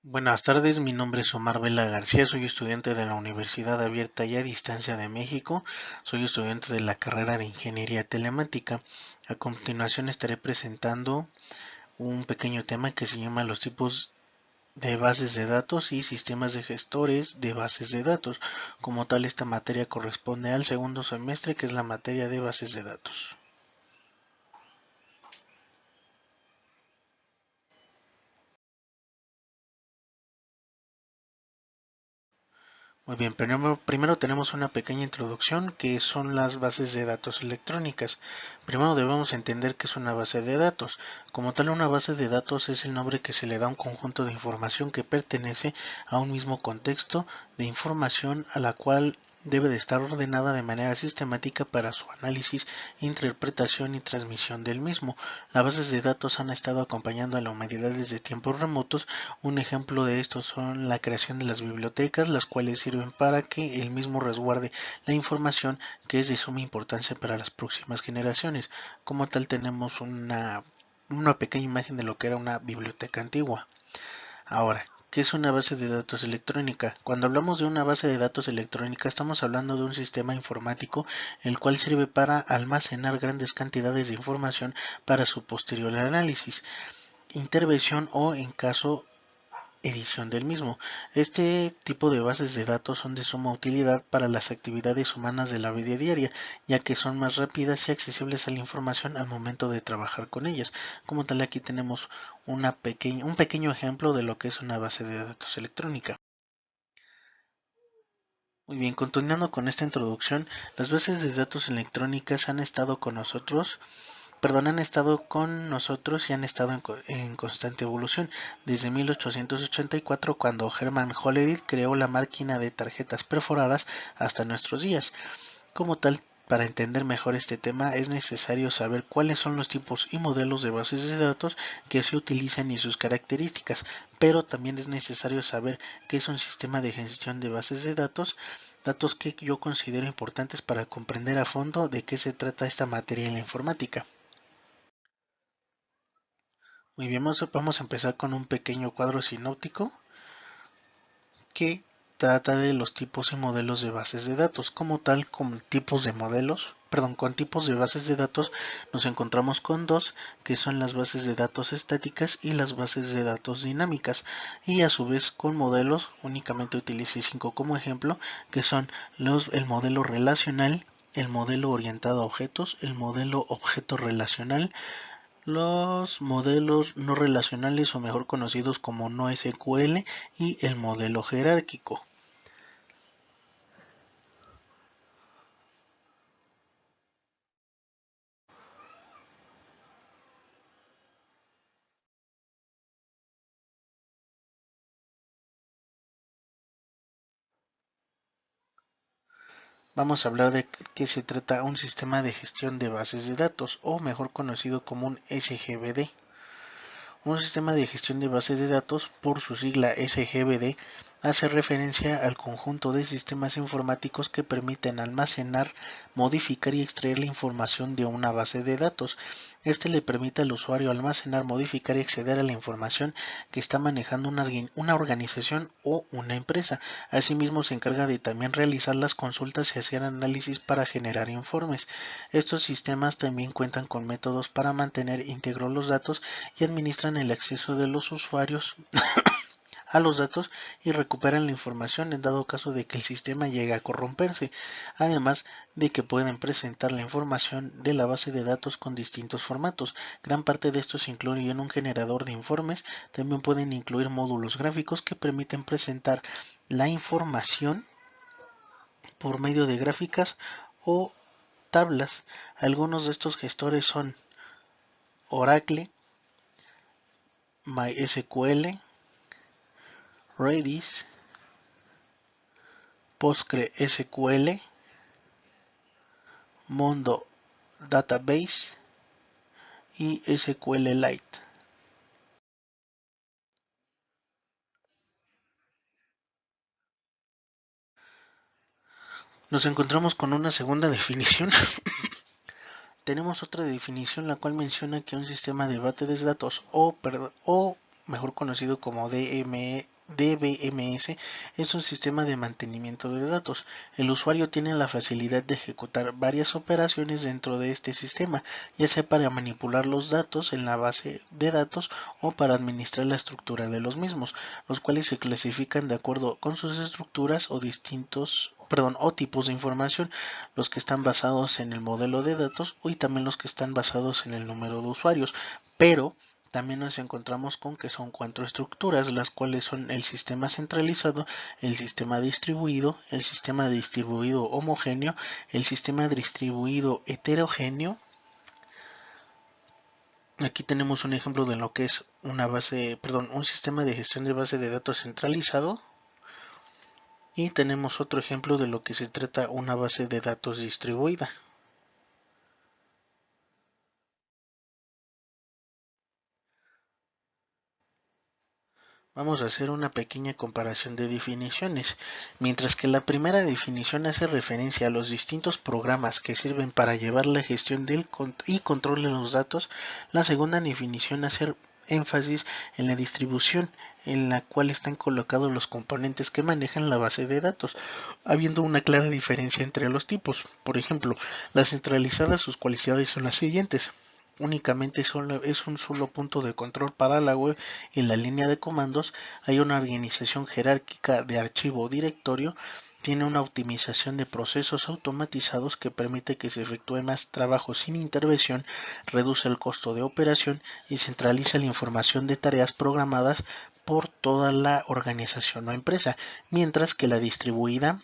Buenas tardes, mi nombre es Omar Vela García, soy estudiante de la Universidad Abierta y a Distancia de México, soy estudiante de la carrera de Ingeniería Telemática. A continuación estaré presentando un pequeño tema que se llama los tipos de bases de datos y sistemas de gestores de bases de datos. Como tal, esta materia corresponde al segundo semestre, que es la materia de bases de datos. Muy bien, primero tenemos una pequeña introducción que son las bases de datos electrónicas. Primero debemos entender qué es una base de datos. Como tal, una base de datos es el nombre que se le da a un conjunto de información que pertenece a un mismo contexto de información a la cual debe de estar ordenada de manera sistemática para su análisis, interpretación y transmisión del mismo. Las bases de datos han estado acompañando a la humanidad desde tiempos remotos. Un ejemplo de esto son la creación de las bibliotecas, las cuales sirven para que el mismo resguarde la información que es de suma importancia para las próximas generaciones. Como tal tenemos una pequeña imagen de lo que era una biblioteca antigua. Ahora, ¿qué es una base de datos electrónica? Cuando hablamos de una base de datos electrónica, estamos hablando de un sistema informático el cual sirve para almacenar grandes cantidades de información para su posterior análisis, intervención o, en caso, edición del mismo. Este tipo de bases de datos son de suma utilidad para las actividades humanas de la vida diaria, ya que son más rápidas y accesibles a la información al momento de trabajar con ellas. Como tal, aquí tenemos un pequeño ejemplo de lo que es una base de datos electrónica. Muy bien, continuando con esta introducción, las bases de datos electrónicas han estado con nosotros y han estado en constante evolución. Desde 1884, cuando Hermann Hollerith creó la máquina de tarjetas perforadas, hasta nuestros días. Como tal, para entender mejor este tema es necesario saber cuáles son los tipos y modelos de bases de datos que se utilizan y sus características, pero también es necesario saber qué es un sistema de gestión de bases de datos, datos que yo considero importantes para comprender a fondo de qué se trata esta materia en la informática. Muy bien, vamos a empezar con un pequeño cuadro sinóptico que trata de los tipos y modelos de bases de datos. Como tal, con tipos de bases de datos nos encontramos con dos, que son las bases de datos estáticas y las bases de datos dinámicas. Y a su vez con modelos, únicamente utilicé cinco como ejemplo, que son el modelo relacional, el modelo orientado a objetos, el modelo objeto relacional, los modelos no relacionales o mejor conocidos como no SQL y el modelo jerárquico. Vamos a hablar de qué se trata un sistema de gestión de bases de datos o mejor conocido como un SGBD. Un sistema de gestión de bases de datos, por su sigla SGBD, hace referencia al conjunto de sistemas informáticos que permiten almacenar, modificar y extraer la información de una base de datos. Este le permite al usuario almacenar, modificar y acceder a la información que está manejando una organización o una empresa. Asimismo, se encarga de también realizar las consultas y hacer análisis para generar informes. Estos sistemas también cuentan con métodos para mantener íntegros los datos y administran el acceso de los usuarios a los datos y recuperan la información en dado caso de que el sistema llegue a corromperse, además de que pueden presentar la información de la base de datos con distintos formatos. Gran parte de estos incluyen un generador de informes, también pueden incluir módulos gráficos que permiten presentar la información por medio de gráficas o tablas. Algunos de estos gestores son Oracle, MySQL, Redis, PostgreSQL, Mondo Database y SQLite. Nos encontramos con una segunda definición. Tenemos otra definición la cual menciona que un sistema de base de datos o mejor conocido como DBMS es un sistema de mantenimiento de datos. El usuario tiene la facilidad de ejecutar varias operaciones dentro de este sistema, ya sea para manipular los datos en la base de datos o para administrar la estructura de los mismos, los cuales se clasifican de acuerdo con sus estructuras o o tipos de información, los que están basados en el modelo de datos y también los que están basados en el número de usuarios, pero también nos encontramos con que son cuatro estructuras, las cuales son el sistema centralizado, el sistema distribuido homogéneo, el sistema distribuido heterogéneo. Aquí tenemos un ejemplo de lo que es un sistema de gestión de base de datos centralizado. Y tenemos otro ejemplo de lo que se trata una base de datos distribuida. Vamos a hacer una pequeña comparación de definiciones. Mientras que la primera definición hace referencia a los distintos programas que sirven para llevar la gestión y control de los datos, la segunda definición hace énfasis en la distribución en la cual están colocados los componentes que manejan la base de datos, habiendo una clara diferencia entre los tipos. Por ejemplo, la centralizada, sus cualidades son las siguientes: únicamente es un solo punto de control para la web y la línea de comandos. Hay una organización jerárquica de archivo o directorio. Tiene una optimización de procesos automatizados que permite que se efectúe más trabajo sin intervención, reduce el costo de operación y centraliza la información de tareas programadas por toda la organización o empresa, mientras que la distribuida,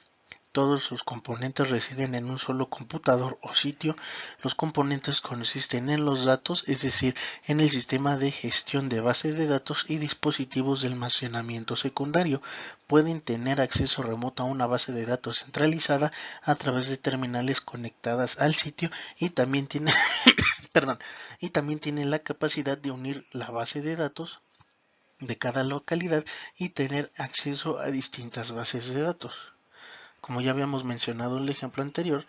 todos sus componentes residen en un solo computador o sitio. Los componentes consisten en los datos, es decir, en el sistema de gestión de bases de datos y dispositivos de almacenamiento secundario. Pueden tener acceso remoto a una base de datos centralizada a través de terminales conectadas al sitio y también tiene, perdón, y también tienen la capacidad de unir la base de datos de cada localidad y tener acceso a distintas bases de datos. Como ya habíamos mencionado en el ejemplo anterior,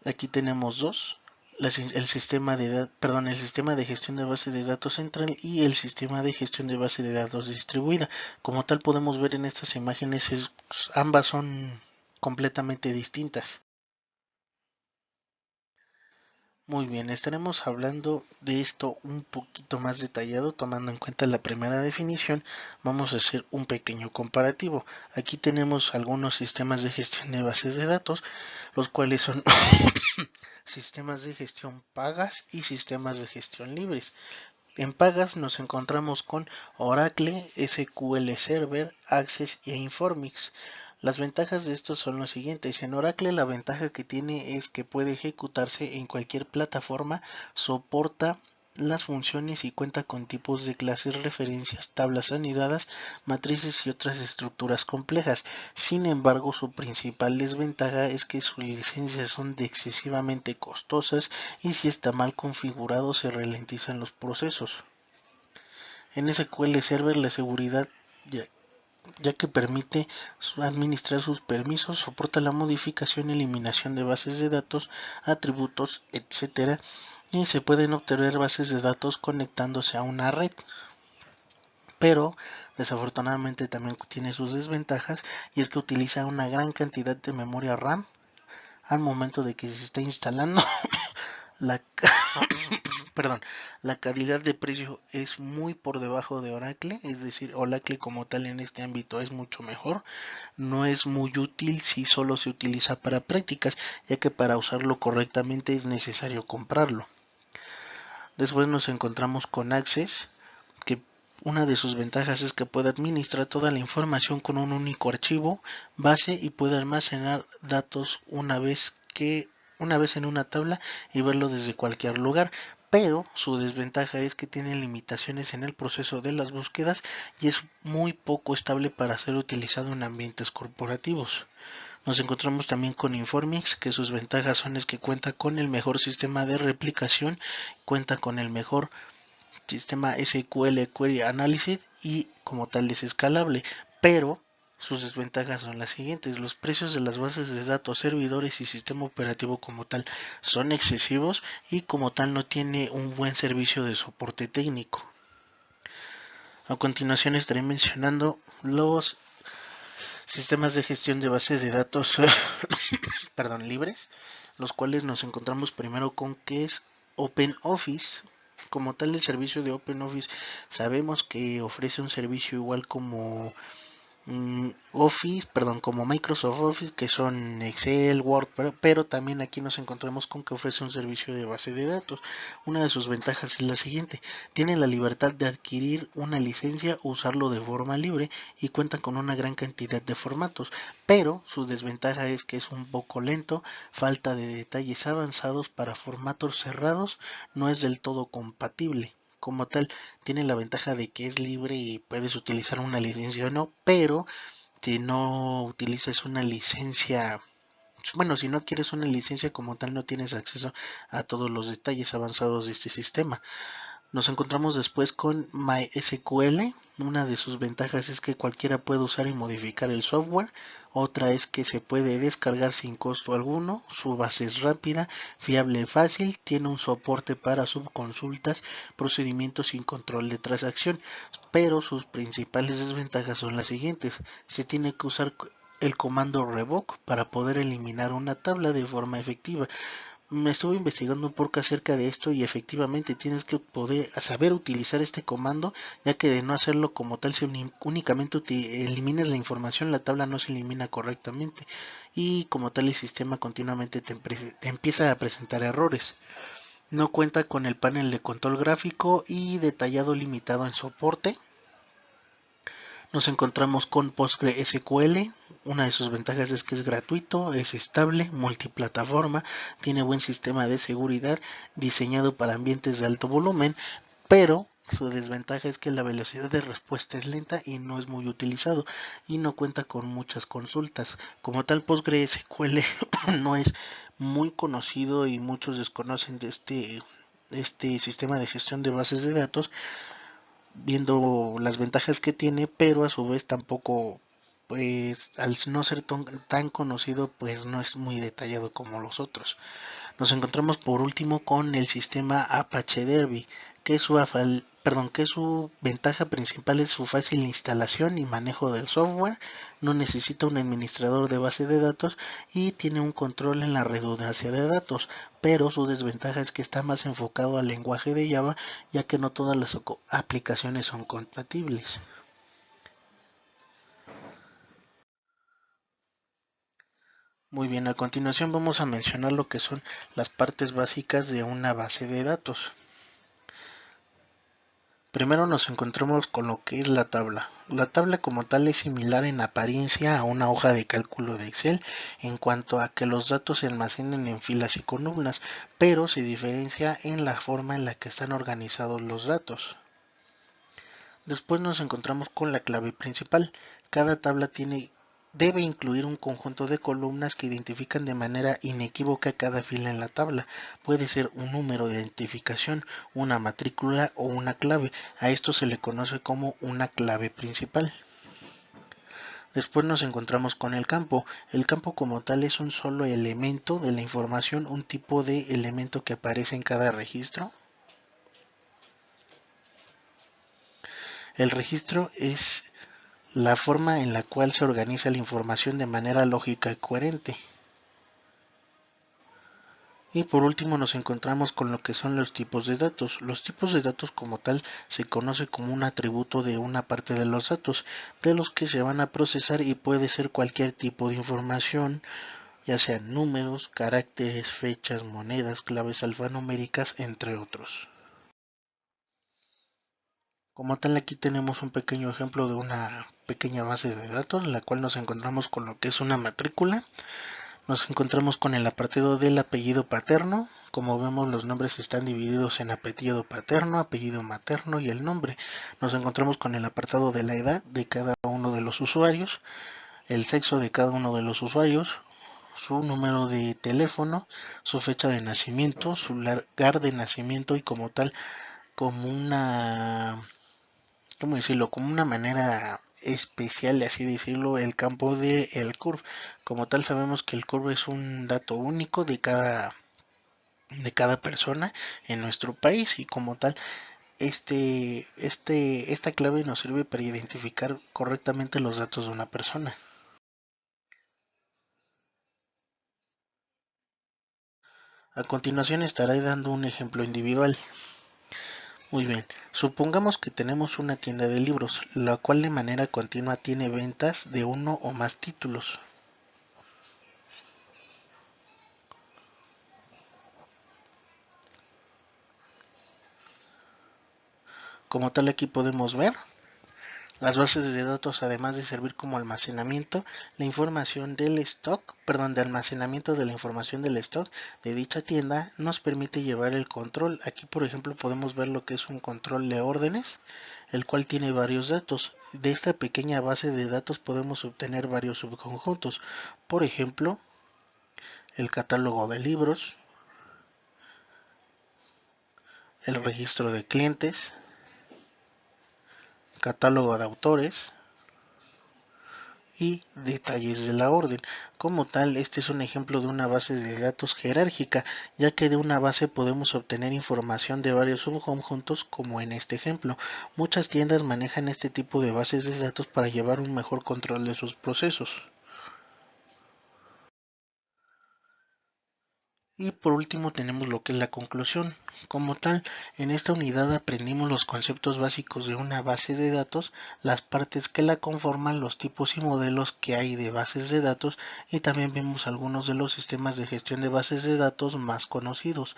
aquí tenemos dos: el sistema de gestión de base de datos central y el sistema de gestión de base de datos distribuida. Como tal, podemos ver en estas imágenes, ambas son completamente distintas. Muy bien, estaremos hablando de esto un poquito más detallado tomando en cuenta la primera definición. Vamos a hacer un pequeño comparativo. Aquí tenemos algunos sistemas de gestión de bases de datos, los cuales son sistemas de gestión pagas y sistemas de gestión libres. En pagas nos encontramos con Oracle, SQL Server, Access e Informix. Las ventajas de estos son los siguientes. En Oracle, la ventaja que tiene es que puede ejecutarse en cualquier plataforma, soporta las funciones y cuenta con tipos de clases, referencias, tablas anidadas, matrices y otras estructuras complejas. Sin embargo, su principal desventaja es que sus licencias son excesivamente costosas y si está mal configurado se ralentizan los procesos. En SQL Server, la seguridad, ya que permite administrar sus permisos, soporta la modificación y eliminación de bases de datos, atributos, etc. Y se pueden obtener bases de datos conectándose a una red. Pero desafortunadamente también tiene sus desventajas, y es que utiliza una gran cantidad de memoria RAM al momento de que se está instalando. la Perdón, la calidad de precio es muy por debajo de Oracle, es decir, Oracle como tal en este ámbito es mucho mejor. No es muy útil si solo se utiliza para prácticas, ya que para usarlo correctamente es necesario comprarlo. Después nos encontramos con Access, que una de sus ventajas es que puede administrar toda la información con un único archivo base y puede almacenar datos una vez en una tabla y verlo desde cualquier lugar. Pero su desventaja es que tiene limitaciones en el proceso de las búsquedas y es muy poco estable para ser utilizado en ambientes corporativos. Nos encontramos también con Informix, que sus ventajas son es que cuenta con el mejor sistema de replicación, cuenta con el mejor sistema SQL Query Analysis y como tal es escalable, pero sus desventajas son las siguientes: los precios de las bases de datos, servidores y sistema operativo como tal son excesivos y como tal no tiene un buen servicio de soporte técnico. A continuación estaré mencionando los sistemas de gestión de bases de datos perdón, libres, los cuales nos encontramos primero con que es OpenOffice. Como tal, el servicio de OpenOffice sabemos que ofrece un servicio igual como Office, perdón, como Microsoft Office, que son Excel, Word, pero también aquí nos encontramos con que ofrece un servicio de base de datos. Una de sus ventajas es la siguiente: tiene la libertad de adquirir una licencia o usarlo de forma libre y cuenta con una gran cantidad de formatos, pero su desventaja es que es un poco lento, falta de detalles avanzados para formatos cerrados, no es del todo compatible. Como tal, tiene la ventaja de que es libre y puedes utilizar una licencia o no, pero si no utilizas una licencia, bueno, si no quieres una licencia como tal, no tienes acceso a todos los detalles avanzados de este sistema. Nos encontramos después con MySQL. Una de sus ventajas es que cualquiera puede usar y modificar el software. Otra es que se puede descargar sin costo alguno. Su base es rápida, fiable y fácil. Tiene un soporte para subconsultas, procedimientos sin control de transacción. Pero sus principales desventajas son las siguientes: se tiene que usar el comando revoke para poder eliminar una tabla de forma efectiva. Me estuve investigando un poco acerca de esto y efectivamente tienes que poder saber utilizar este comando, ya que de no hacerlo como tal, si únicamente eliminas la información, la tabla no se elimina correctamente y como tal el sistema continuamente te empieza a presentar errores. No cuenta con el panel de control gráfico y detallado limitado en soporte. Nos encontramos con PostgreSQL. Una de sus ventajas es que es gratuito, es estable, multiplataforma, tiene buen sistema de seguridad, diseñado para ambientes de alto volumen, pero su desventaja es que la velocidad de respuesta es lenta y no es muy utilizado y no cuenta con muchas consultas. Como tal, PostgreSQL no es muy conocido y muchos desconocen de este sistema de gestión de bases de datos, viendo las ventajas que tiene, pero a su vez tampoco, pues al no ser tan conocido, pues no es muy detallado como los otros. Nos encontramos por último con el sistema Apache Derby, que su ventaja principal es su fácil instalación y manejo del software, no necesita un administrador de base de datos y tiene un control en la redundancia de datos, pero su desventaja es que está más enfocado al lenguaje de Java, ya que no todas las aplicaciones son compatibles. Muy bien, a continuación vamos a mencionar lo que son las partes básicas de una base de datos. Primero nos encontramos con lo que es la tabla. La tabla como tal es similar en apariencia a una hoja de cálculo de Excel en cuanto a que los datos se almacenan en filas y columnas, pero se diferencia en la forma en la que están organizados los datos. Después nos encontramos con la clave principal. Cada tabla debe incluir un conjunto de columnas que identifican de manera inequívoca cada fila en la tabla. Puede ser un número de identificación, una matrícula o una clave. A esto se le conoce como una clave principal. Después nos encontramos con el campo. El campo como tal es un solo elemento de la información, un tipo de elemento que aparece en cada registro. El registro es la forma en la cual se organiza la información de manera lógica y coherente. Y por último nos encontramos con lo que son los tipos de datos. Los tipos de datos como tal se conoce como un atributo de una parte de los datos, de los que se van a procesar, y puede ser cualquier tipo de información, ya sean números, caracteres, fechas, monedas, claves alfanuméricas, entre otros. Como tal, aquí tenemos un pequeño ejemplo de una pequeña base de datos en la cual nos encontramos con lo que es una matrícula. Nos encontramos con el apartado del apellido paterno. Como vemos, los nombres están divididos en apellido paterno, apellido materno y el nombre. Nos encontramos con el apartado de la edad de cada uno de los usuarios, el sexo de cada uno de los usuarios, su número de teléfono, su fecha de nacimiento, su lugar de nacimiento y como tal, como una, ¿cómo decirlo? Como una manera especial, así decirlo, el campo de el curve. Como tal, sabemos que el curve es un dato único de cada persona en nuestro país y como tal esta clave nos sirve para identificar correctamente los datos de una persona. A continuación estaré dando un ejemplo individual. Muy bien, supongamos que tenemos una tienda de libros, la cual de manera continua tiene ventas de uno o más títulos. Como tal, aquí podemos ver las bases de datos, además de servir como almacenamiento, la información del stock, de almacenamiento de la información del stock de dicha tienda, nos permite llevar el control. Aquí, por ejemplo, podemos ver lo que es un control de órdenes, el cual tiene varios datos. De esta pequeña base de datos podemos obtener varios subconjuntos. Por ejemplo, el catálogo de libros, el registro de clientes, catálogo de autores y detalles de la orden. Como tal, este es un ejemplo de una base de datos jerárquica, ya que de una base podemos obtener información de varios subconjuntos, como en este ejemplo. Muchas tiendas manejan este tipo de bases de datos para llevar un mejor control de sus procesos. Y por último tenemos lo que es la conclusión. Como tal, en esta unidad aprendimos los conceptos básicos de una base de datos, las partes que la conforman, los tipos y modelos que hay de bases de datos y también vemos algunos de los sistemas de gestión de bases de datos más conocidos.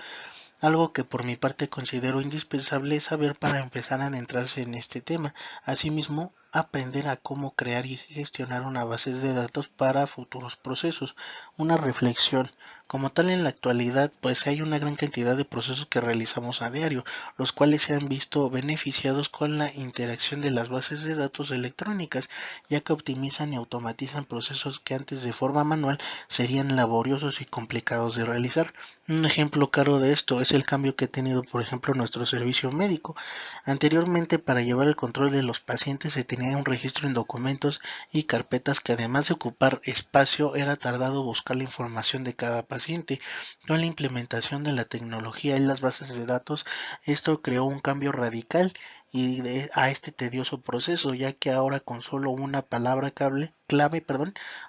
Algo que por mi parte considero indispensable saber para empezar a adentrarse en este tema. Asimismo, aprender a cómo crear y gestionar una base de datos para futuros procesos. Una reflexión. Como tal, en la actualidad, pues hay una gran cantidad de procesos que realizamos a diario, los cuales se han visto beneficiados con la interacción de las bases de datos electrónicas, ya que optimizan y automatizan procesos que antes de forma manual serían laboriosos y complicados de realizar. Un ejemplo claro de esto es el cambio que ha tenido, por ejemplo, nuestro servicio médico. Anteriormente, para llevar el control de los pacientes se tenía un registro en documentos y carpetas que, además de ocupar espacio, era tardado buscar la información de cada paciente. Con la implementación de la tecnología y las bases de datos, esto creó un cambio radical a este tedioso proceso, ya que ahora con solo una palabra clave,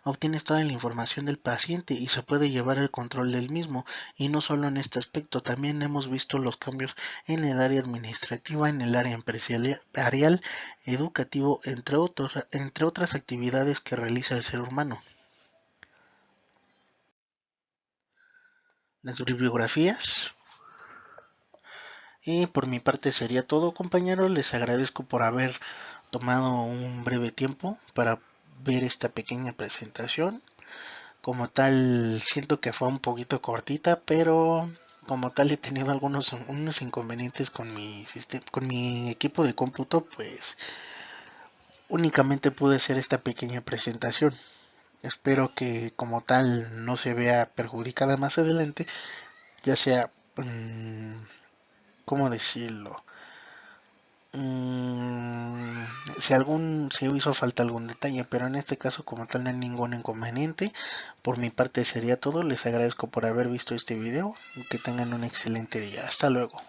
obtienes toda la información del paciente y se puede llevar el control del mismo. Y no solo en este aspecto, también hemos visto los cambios en el área administrativa, en el área empresarial, educativo, entre otras actividades que realiza el ser humano. Las bibliografías. Y por mi parte sería todo, compañeros. Les agradezco por haber tomado un breve tiempo para ver esta pequeña presentación. Como tal, siento que fue un poquito cortita, pero como tal he tenido unos inconvenientes con con mi equipo de cómputo, pues únicamente pude hacer esta pequeña presentación. Espero que como tal no se vea perjudicada más adelante, ya sea, ¿cómo decirlo? Mm, si hizo falta algún detalle, pero en este caso como tal no hay ningún inconveniente. Por mi parte sería todo. Les agradezco por haber visto este video y que tengan un excelente día. Hasta luego.